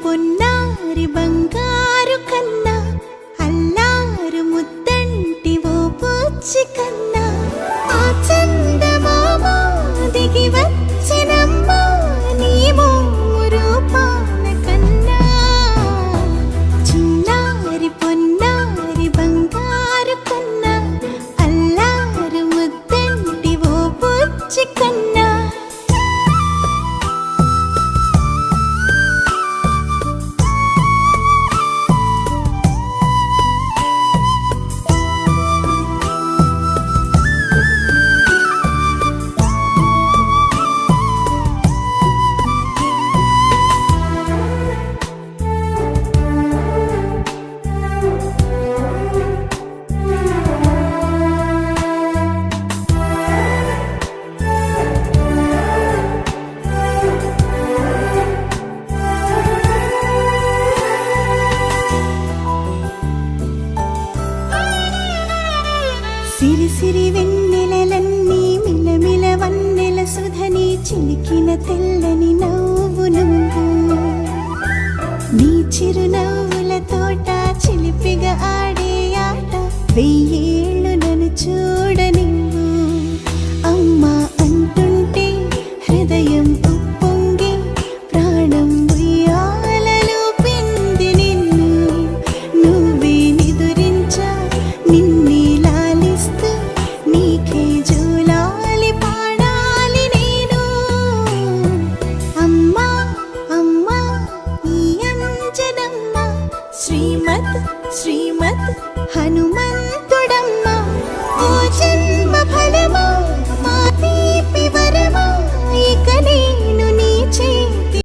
పొన్నారి బంగారు కన్నా అల్లారు ముద్దంటి ఓ పూచి కన్నా ఆ చందమామ దిగి వచ్చినమ్మా నీ మోము రూపాల కన్నా చిన్నారి పొన్నారి బంగారు కన్నా అల్లారు ముద్దంటి ఓ పూచి కన్నా సిరి సిరి వెన్నెలలన్నీ మిలమిల వన్నెల సుధని చిలికిన తెల్లని నవ్వు నువ్వు నీ చిరునవ్వుల తోట చిలిపిగా ఆడే ఆట వెయ్యి